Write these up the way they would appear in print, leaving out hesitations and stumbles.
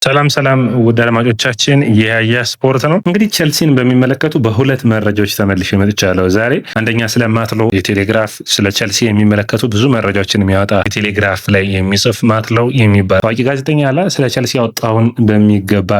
ሰላም ውድ አድማጮቻችን የያያ ስፖርት ነው። እንግዲህ ቸልሲን በሚመለከቱ በሁለት መረጃዎች ተመልሼ መጥቻለሁ ዛሬ። አንደኛ ስለ ማትሎ የቴሌግራፍ ስለ ቸልሲ የሚመለከቱ ብዙ መረጃዎችን የሚያወጣ የቴሌግራፍ ላይ የሚጽፍ ማትሎ የሚባል ታዋቂ ጋዜጠኛ አለ። ስለ ቸልሲ ያወጣውን በሚገባ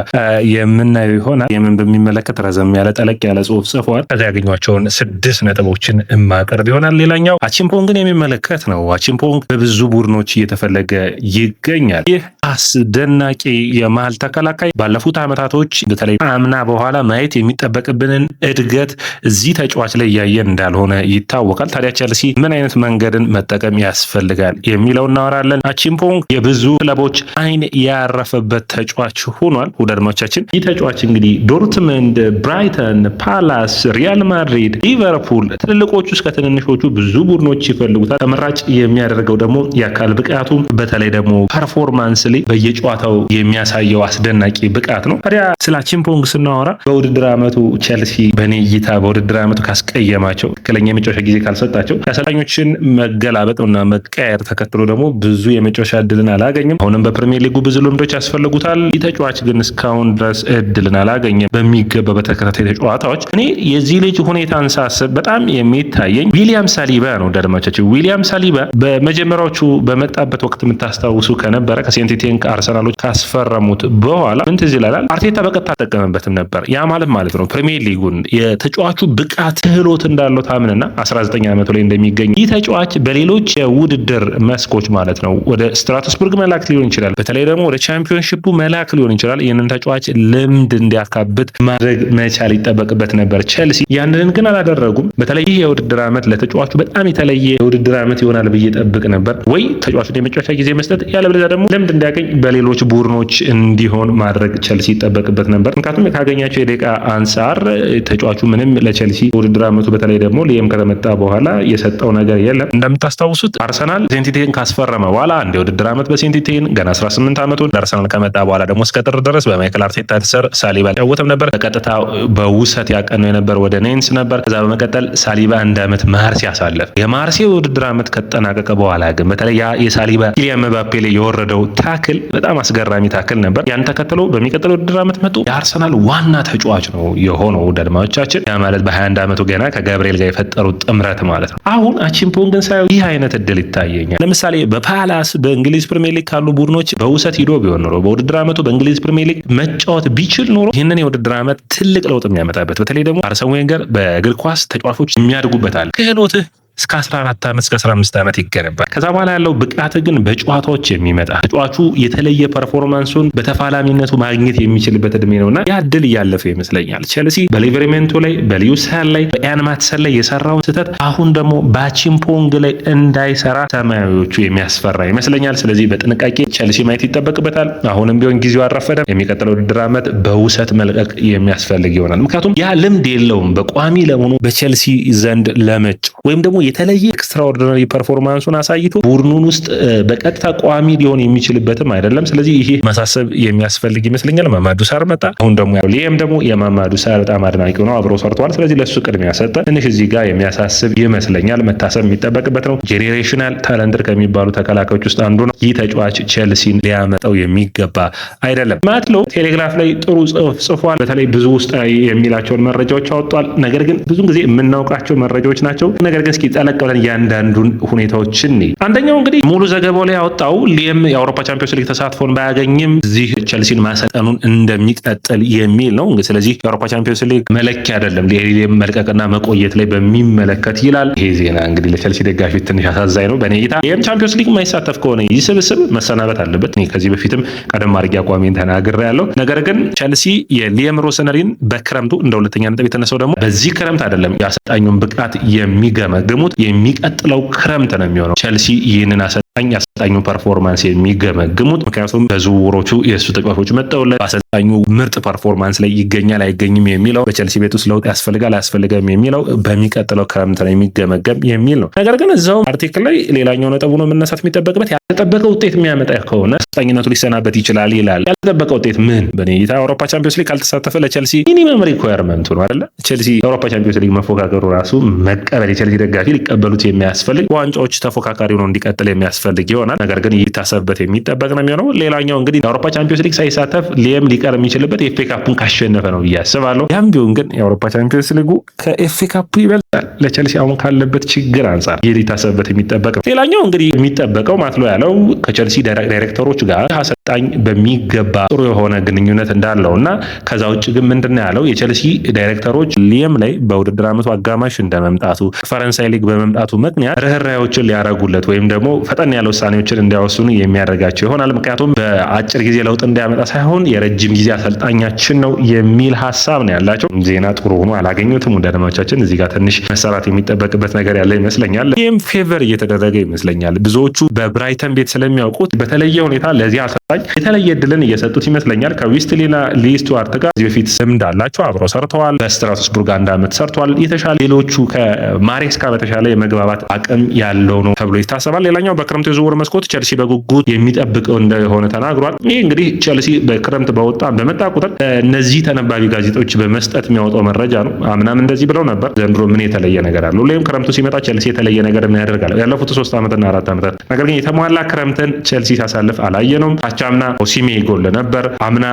የምናየው ይሆናል። የምን በሚመለከት ረዘም ያለ ጠለቅ ያለ ጽሁፍ ጽፏል። ከዛ ያገኟቸውን 6 ነጥቦችን ማቀርብ ይሆናል። ሌላኛው አቺምፖንግን የሚመለከት ነው። አቺምፖንግ በብዙ ቡድኖች እየተፈለገ ይገኛል። ይህ አስደናቂ የመሃል ተከላካይ ባለፉት ዓመታቶች በተለይ አምና በኋላ ማየት የሚጠበቅብንን እድገት እዚህ ተጫዋች ላይ እያየን እንዳልሆነ ይታወቃል። ታዲያ ቸልሲ ምን አይነት መንገድን መጠቀም ያስፈልጋል የሚለው እናወራለን። አቺምፖንግ የብዙ ክለቦች አይን ያረፈበት ተጫዋች ሆኗል። ውድ አድማጮቻችን ይህ ተጫዋች እንግዲህ ዶርትመንድ፣ ብራይተን፣ ፓላስ፣ ሪያል ማድሪድ፣ ሊቨርፑል ትልልቆቹ እስከ ትንንሾቹ ብዙ ቡድኖች ይፈልጉታል። ተመራጭ የሚያደርገው ደግሞ የአካል ብቃቱ በተለይ ደግሞ ፐርፎርማንስ ላይ በየጨዋታው የሚያሳየው አስደናቂ ብቃት ነው። ታዲያ ስለ አቺምፖንግ ስናወራ በውድድር ዓመቱ ቸልሲ በኔ እይታ በውድድር ዓመቱ ካስቀየማቸው ትክክለኛ የመጫወቻ ጊዜ ካልሰጣቸው የአሰልጣኞችን መገላበጥና መቀየር ተከትሎ ደግሞ ብዙ የመጫወቻ እድልን አላገኝም። አሁንም በፕሪሚየር ሊጉ ብዙ ልምዶች ያስፈልጉታል። ይህ ተጫዋች ግን እስካሁን ድረስ እድልን አላገኘም በሚገባ በተከታታይ ተጫዋታዎች። እኔ የዚህ ልጅ ሁኔታን ሳስብ በጣም የሚታየኝ ዊሊያም ሳሊባ ነው። ደድማቻችን ዊሊያም ሳሊባ በመጀመሪያዎቹ በመጣበት ወቅት የምታስታውሱ ከነበረ ከሴንቲቴንክ አርሰናሎች ካስፈረሙት በኋላ ምን ትዝ ይላል አርቴታ በቀጥታ ተጠቀመበትም ነበር። ያ ማለት ነው ፕሪሚየር ሊጉን የተጫዋቹ ብቃት ክህሎት እንዳለው ታምንና 19 ዓመቱ ላይ እንደሚገኝ ይህ ተጫዋች በሌሎች የውድድር መስኮች ማለት ነው ወደ ስትራስቡርግ መላክ ሊሆን ይችላል፣ በተለይ ደግሞ ወደ ቻምፒዮንሺፑ መላክ ሊሆን ይችላል። ይህንን ተጫዋች ልምድ እንዲያካብት ማድረግ መቻል ይጠበቅበት ነበር። ቸልሲ ያንን ግን አላደረጉም። በተለይ ይህ የውድድር ዓመት ለተጫዋቹ በጣም የተለየ የውድድር ዓመት ይሆናል ብዬ ጠብቅ ነበር። ወይ ተጫዋቹን የመጫወቻ ጊዜ መስጠት፣ ያለበለዚያ ደግሞ ልምድ እንዲያገኝ በሌሎች ቡድኖች እንዲሆን ማድረግ ቸልሲ ይጠበቅበት ነበር። ምክንያቱም ካገኛቸው የደቂቃ አንጻር ተጫዋቹ ምንም ለቸልሲ ውድድር ዓመቱ በተለይ ደግሞ ሊየም ከተመጣ በኋላ የሰጠው ነገር የለም። እንደምታስታውሱት አርሰናል ሴንቲቴን ካስፈረመ በኋላ አንድ የውድድር ዓመት በሴንቲቴን ገና 18 ዓመቱ አርሰናል ከመጣ በኋላ ደግሞ እስከ ጥር ድረስ በማይክል አርቴታ ስር ሳሊባ ያወተም ነበር። በቀጥታ በውሰት ያቀነው የነበር ወደ ኔንስ ነበር። ከዛ በመቀጠል ሳሊባ አንድ ዓመት ማርሴ ያሳለፈ። የማርሴ ውድድር ዓመት ከተጠናቀቀ በኋላ ግን በተለይ የሳሊባ ኪሊያን ምባፔ ላይ የወረደው ታክል በጣም አስገራሚ ታክል ነበር። ያን ተከትሎ በሚቀጥለው ውድድር ዓመት መጡ የአርሰናል ዋና ተጫዋች ነው የሆነው። ደድማዎቻችን ያ ማለት በ21 ዓመቱ ገና ከጋብሪኤል ጋር የፈጠሩት ጥምረት ማለት ነው። አሁን አቺምፖንግን ሳየው ይህ አይነት እድል ይታየኛል። ለምሳሌ በፓላስ በእንግሊዝ ፕሪሚየር ሊግ ካሉ ቡድኖች በውሰት ሂዶ ቢሆን ኖሮ በውድድር ዓመቱ በእንግሊዝ ፕሪሚየር ሊግ መጫወት ቢችል ኖሮ ይህንን የውድድር ዓመት ትልቅ ለውጥ የሚያመጣበት በተለይ ደግሞ አርሰን ዌንገር በእግር ኳስ ተጫዋቾች የሚያድጉበታል ክህሎትህ እስከ 14 ዓመት እስከ 15 ዓመት ይገነባል። ከዛ በኋላ ያለው ብቃት ግን በጨዋታዎች የሚመጣ ተጫዋቹ የተለየ ፐርፎርማንሱን በተፋላሚነቱ ማግኘት የሚችልበት እድሜ ነውና ያ እድል እያለፈ ይመስለኛል። ቸልሲ በሊቨርሜንቶ ላይ በሊዩስ ሃል ላይ በኢያን ማትሰን ላይ የሰራውን ስህተት አሁን ደግሞ በአቺምፖንግ ላይ እንዳይሰራ ሰማያዊዎቹ የሚያስፈራ ይመስለኛል። ስለዚህ በጥንቃቄ ቸልሲ ማየት ይጠበቅበታል። አሁንም ቢሆን ጊዜው አልረፈደም። የሚቀጥለው ውድድር ዓመት በውሰት መልቀቅ የሚያስፈልግ ይሆናል። ምክንያቱም ያ ልምድ የለውም በቋሚ ለመሆኑ በቸልሲ ዘንድ ለመጫወት ወይም ደግሞ የተለየ ኤክስትራኦርዲናሪ ፐርፎርማንሱን አሳይቶ ቡድኑን ውስጥ በቀጥታ ቋሚ ሊሆን የሚችልበትም አይደለም። ስለዚህ ይሄ ማሳሰብ የሚያስፈልግ ይመስለኛል። ማማዱ ሳር መጣ። አሁን ደግሞ ሊየም ደግሞ የማማዱ ሳር በጣም አድናቂ ነው፣ አብሮ ሰርተዋል። ስለዚህ ለሱ ቅድሚያ ሰጠ። ትንሽ እዚህ ጋር የሚያሳስብ ይመስለኛል። መታሰብ የሚጠበቅበት ነው። ጄኔሬሽናል ታለንት ከሚባሉ ተከላካዮች ውስጥ አንዱ ነው። ይህ ተጫዋች ቸልሲን ሊያመጣው የሚገባ አይደለም። ማትሎ ቴሌግራፍ ላይ ጥሩ ጽፏል። በተለይ ብዙ ውስጥ የሚላቸውን መረጃዎች አወጧል። ነገር ግን ብዙ ጊዜ የምናውቃቸው መረጃዎች ናቸው። ነገር ግን እስኪ ጠለቅ ብለን እያንዳንዱን ሁኔታዎችን አንደኛው እንግዲህ ሙሉ ዘገባው ላይ ያወጣው ሊየም የአውሮፓ ቻምፒዮንስ ሊግ ተሳትፎን ባያገኝም እዚህ ቸልሲን ማሰልጠኑን እንደሚቀጥል የሚል ነው። ስለዚህ የአውሮፓ ቻምፒዮንስ ሊግ መለኪያ አይደለም ሊየም መልቀቅና መቆየት ላይ በሚመለከት ይላል። ይሄ ዜና እንግዲህ ለቸልሲ ደጋፊ ትንሽ አሳዛኝ ነው በእኔ እይታ። ሊየም ቻምፒዮንስ ሊግ የማይሳተፍ ከሆነ ይህ ስብስብ መሰናበት አለበት። እኔ ከዚህ በፊትም ቀደም አድርጌ አቋሜን ተናግሬያለሁ። ነገር ግን ቸልሲ የሊየም ሮሰነሪን በክረምቱ እንደ ሁለተኛ ነጥብ የተነሳው ደግሞ በዚህ ክረምት አይደለም የአሰልጣኙን ብቃት የሚገመግሙት የሚቀጥለው ክረምት ነው የሚሆነው። ቸልሲ ይህንን አሰልጣኙን ፐርፎርማንስ የሚገመግሙት ምክንያቱም በዝውውሮቹ የእሱ ተጫዋቾች መጥተውለት ምርጥ ፐርፎርማንስ ላይ ይገኛል አይገኝም የሚለው፣ በቸልሲ ቤት ውስጥ ለውጥ ያስፈልጋል አያስፈልገም የሚለው በሚቀጥለው ክረምት ነው የሚገመገም የሚል ነው። ነገር ግን እዛው አርቲክል ላይ ሌላኛው ነጥቡ ነው መነሳት የሚጠበቅበት ያልተጠበቀ ውጤት የሚያመጣ ከሆነ አሰልጣኝነቱ ሊሰናበት ይችላል ይላል። ያልተጠበቀ ውጤት ምን? በኔታ የአውሮፓ ቻምፒዮንስ ሊግ ካልተሳተፈ ለቸልሲ ሚኒመም ሪኳየርመንቱ ነው አይደለ? ቸልሲ የአውሮፓ ቻምፒዮንስ ሊግ መፎካከሩ ራሱ መቀበል የቸልሲ ደጋፊ ሊቀበሉት የሚያስፈልግ ዋንጫዎች ተፎካካሪ ሆኖ እንዲቀጥል የሚያስፈልግ ይሆናል። ነገር ግን ይታሰብበት የሚጠበቅ ነው የሚሆነው። ሌላኛው እንግዲህ የአውሮፓ ቻምፒዮንስ ሊግ ሳይሳተፍ ሊየም ሊቀር የሚችልበት የኤፍኤ ካፑን ካሸነፈ ነው ብዬ አስባለሁ። ያም ቢሆን ግን የአውሮፓ ቻምፒዮንስ ሊጉ ከኤፍኤ ካፑ ይበልጣል ለቸልሲ አሁን ካለበት ችግር አንጻር። ይህ ሊታሰብበት የሚጠበቅ ነው። ሌላኛው እንግዲህ የሚጠበቀው ማትሎ ያለው ከቸልሲ ዳይሬክተሮች ጋር አሰልጣኝ በሚገባ ጥሩ የሆነ ግንኙነት እንዳለው እና ከዛ ውጭ ግን ምንድነው ያለው የቸልሲ ዳይሬክተሮች ሊየም ላይ በውድድር ዓመቱ አጋማሽ እንደመምጣቱ ፈረንሳይ ሊግ በመምጣቱ ምክንያት ርህራዮችን ሊያረጉለት ወይም ደግሞ ፈጠን ያለ ውሳኔዎችን እንዲያወስኑ የሚያደርጋቸው ይሆናል። ምክንያቱም በአጭር ጊዜ ለውጥ እንዲያመጣ ሳይሆን የረጅም ጊዜ አሰልጣኛችን ነው የሚል ሀሳብ ነው ያላቸው። ዜና ጥሩ ሆኖ አላገኙትም። ወደ አድማጮቻችን እዚህ ጋር ትንሽ መሰራት የሚጠበቅበት ነገር ያለ ይመስለኛል። ይህም ፌቨር እየተደረገ ይመስለኛል። ብዙዎቹ በብራይተን ቤት ስለሚያውቁት በተለየ ሁኔታ ለዚህ አሰልጣኝ የተለየ እድልን እየሰጡት ይመስለኛል። ከዊስትሊና ሊስቱዋርት ጋር እዚህ በፊት ልምድ አላቸው፣ አብረው ሰርተዋል። በስትራስቡርግ አንድ ዓመት ሰርተዋል። የተሻለ ሌሎቹ ከማሬስካ በተሻለ የመግባባት አቅም ያለው ነው ተብሎ ይታሰባል። ሌላኛው በክረምቱ የዝውውር መስኮት ቸልሲ በጉጉት የሚጠብቀው እንደሆነ ተናግሯል። ይህ እንግዲህ ቸልሲ በክረምት በመጣ ቁጥር እነዚህ ተነባቢ ጋዜጦች በመስጠት የሚያወጣው መረጃ ነው። አምናም እንደዚህ ብለው ነበር። ዘንድሮ ምን የተለየ ነገር አለ? ሁሌም ክረምቱ ሲመጣ ቸልሲ የተለየ ነገር ምን ያደርጋል? ያለፉት 3 ዓመትና 4 ዓመታት ነገር ግን የተሟላ ክረምትን ቸልሲ ሲያሳልፍ አላየነውም። አቻምና ኦሲሜ ጎል ነበር። አምና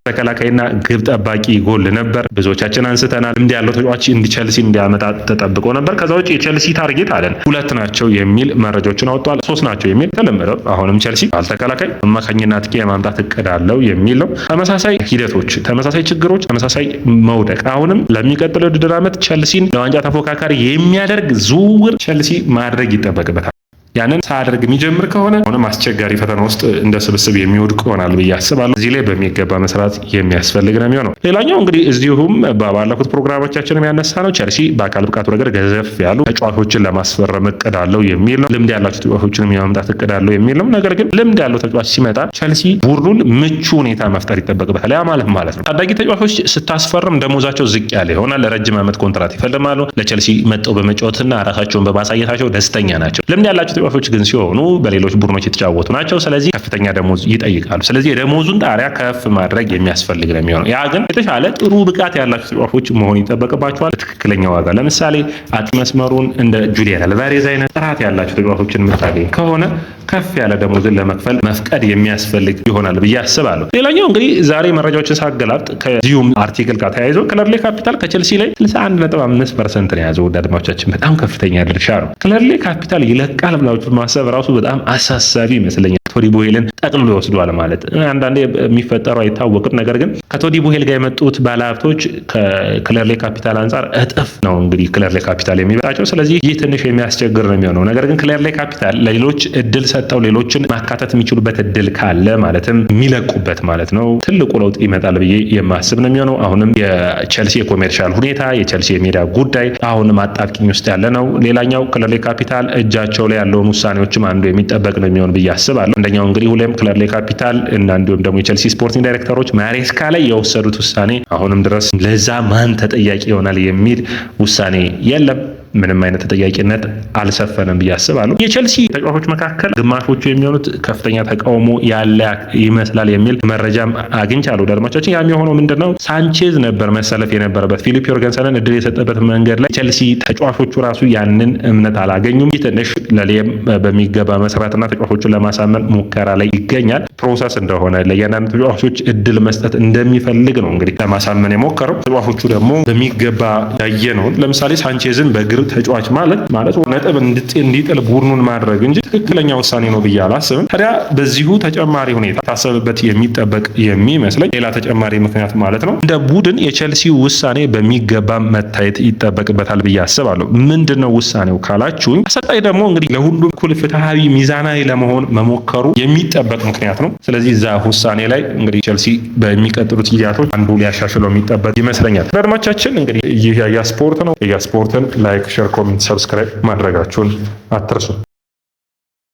ተከላካይና ግብ ጠባቂ ጎል ነበር። ብዙዎቻችን አንስተናል። ልምድ ያለው ተጫዋች ቸልሲ እንዲያመጣ ተጠብቆ ነበር። ከዛ ውጭ የቸልሲ ታርጌት አለን 2 ናቸው የሚል መረጃዎችን አወጥቷል። 3 ናቸው የሚል ተለመደው። አሁንም ቸልሲ አልተከላካይ አማካኝና አጥቂ የማምጣት እቅድ አለው የሚል ነው። ተመሳሳይ ሂደቶች፣ ተመሳሳይ ችግሮች፣ ተመሳሳይ መውደቅ አሁንም ለሚቀጥለው ውድድር ዓመት ቸልሲን ለዋንጫ ተፎካካሪ የሚያደርግ ዝውውር ቸልሲ ማድረግ ይጠበቅበታል። ያንን ሳያደርግ የሚጀምር ከሆነ አሁንም አስቸጋሪ ፈተና ውስጥ እንደ ስብስብ የሚወድቅ ይሆናል ብዬ አስባለሁ። እዚህ ላይ በሚገባ መስራት የሚያስፈልግ ነው የሚሆነው። ሌላኛው እንግዲህ እዚሁም ባለፉት ፕሮግራሞቻችንም ያነሳ ነው ቸልሲ በአካል ብቃቱ ረገድ ገዘፍ ያሉ ተጫዋቾችን ለማስፈረም እቅድ አለው የሚል ነው። ልምድ ያላቸው ተጫዋቾችንም የማምጣት እቅድ አለው የሚል ነው። ነገር ግን ልምድ ያለው ተጫዋች ሲመጣ ቸልሲ ቡድኑን ምቹ ሁኔታ መፍጠር ይጠበቅበታል። ያ ማለት ነው ታዳጊ ተጫዋቾች ስታስፈርም ደሞዛቸው ዝቅ ያለ ይሆናል። ለረጅም ዓመት ኮንትራት ይፈልማሉ። ለቸልሲ መጠው በመጫወትና ራሳቸውን በማሳየታቸው ደስተኛ ናቸው። ልምድ ያላቸው ተጫዋቾች ግን ሲሆኑ በሌሎች ቡድኖች የተጫወቱ ናቸው። ስለዚህ ከፍተኛ ደሞዝ ይጠይቃሉ። ስለዚህ የደሞዙን ጣሪያ ከፍ ማድረግ የሚያስፈልግ ነው የሚሆነው። ያ ግን የተሻለ ጥሩ ብቃት ያላቸው ተጫዋቾች መሆን ይጠበቅባቸዋል። ትክክለኛ ዋጋ ለምሳሌ አጥቂ መስመሩን እንደ ጁሊያን አልቫሬዝ አይነት ጥራት ያላቸው ተጫዋቾችን የምታገኝ ከሆነ ከፍ ያለ ደሞዝን ለመክፈል መፍቀድ የሚያስፈልግ ይሆናል ብዬ አስባለሁ። ሌላኛው እንግዲህ ዛሬ መረጃዎችን ሳገላብጥ ከዚሁም አርቲክል ጋር ተያይዞ ክለርሌ ካፒታል ከቸልሲ ላይ 61.5% ነው የያዘው። ወደ አድማጮቻችን በጣም ከፍተኛ ድርሻ ነው። ክለርሌ ካፒታል ይለቃል ብላችሁ ማሰብ ራሱ በጣም አሳሳቢ ይመስለኛል። ቶዲ ቦሄልን ጠቅልሎ ይወስዷል ማለት አንዳንዴ የሚፈጠረው አይታወቅም። ነገር ግን ከቶዲ ቦሄል ጋር የመጡት ባለሀብቶች ከክለርሌ ካፒታል አንጻር እጥፍ ነው እንግዲህ ክለርሌ ካፒታል የሚበጣቸው። ስለዚህ ይህ ትንሽ የሚያስቸግር ነው የሚሆነው። ነገር ግን ክለርሌ ካፒታል ለሌሎች እድል ሰጠው ሌሎችን ማካተት የሚችሉበት እድል ካለ ማለትም የሚለቁበት ማለት ነው ትልቁ ለውጥ ይመጣል ብዬ የማስብ ነው የሚሆነው። አሁንም የቸልሲ የኮሜርሻል ሁኔታ የቸልሲ የሜዳ ጉዳይ አሁንም አጣብቂኝ ውስጥ ያለ ነው። ሌላኛው ክለርሌ ካፒታል እጃቸው ላይ ያለውን ውሳኔዎችም አንዱ የሚጠበቅ ነው የሚሆን ብዬ አስባለሁ። አንደኛው እንግዲህ ሁሌም ክለርሌ ካፒታል እና እንዲሁም ደግሞ የቸልሲ ስፖርቲንግ ዳይሬክተሮች ማሬስካ ላይ የወሰዱት ውሳኔ አሁንም ድረስ ለዛ ማን ተጠያቂ ይሆናል የሚል ውሳኔ የለም። ምንም አይነት ተጠያቂነት አልሰፈነም ብዬ አስባለሁ። የቸልሲ ተጫዋቾች መካከል ግማሾቹ የሚሆኑት ከፍተኛ ተቃውሞ ያለ ይመስላል የሚል መረጃም አግኝቻለሁ። አድማጮቻችን ያም የሆነው ምንድነው ሳንቼዝ ነበር መሰለፍ የነበረበት ፊሊፕ ዮርገንሰንን እድል የሰጠበት መንገድ ላይ ቸልሲ ተጫዋቾቹ ራሱ ያንን እምነት አላገኙም። ይህ ትንሽ ለሊየም በሚገባ መስራትና ተጫዋቾቹን ለማሳመን ሙከራ ላይ ይገኛል። ፕሮሰስ እንደሆነ ለእያንዳንዱ ተጫዋቾች እድል መስጠት እንደሚፈልግ ነው እንግዲህ ለማሳመን የሞከረው። ተጫዋቾቹ ደግሞ በሚገባ ያየነውን ለምሳሌ ሳንቼዝን በግር ተጫዋች ማለት ነጥብ እንዲጥል ቡድኑን ማድረግ እንጂ ትክክለኛ ውሳኔ ነው ብዬ አላስብም። ታዲያ በዚሁ ተጨማሪ ሁኔታ ታሰብበት የሚጠበቅ የሚመስለኝ ሌላ ተጨማሪ ምክንያት ማለት ነው እንደ ቡድን የቸልሲ ውሳኔ በሚገባ መታየት ይጠበቅበታል ብዬ አስባለሁ። ምንድነው ውሳኔው ካላችሁኝ አሰልጣኝ ደግሞ እንግዲህ ለሁሉም እኩል ፍትሃዊ ሚዛናዊ ለመሆን መሞከሩ የሚጠበቅ ምክንያት ነው። ስለዚህ እዛ ውሳኔ ላይ እንግዲህ ቸልሲ በሚቀጥሉት ጊዜያቶች አንዱ ሊያሻሽለው የሚጠበቅ ይመስለኛል። አድማጮቻችን እንግዲህ ይህ ያያ ስፖርት ነው። ያያ ስፖርትን ላይክ፣ ሼር፣ ኮሜንት፣ ሰብስክራይብ ማድረጋችሁን አትርሱ።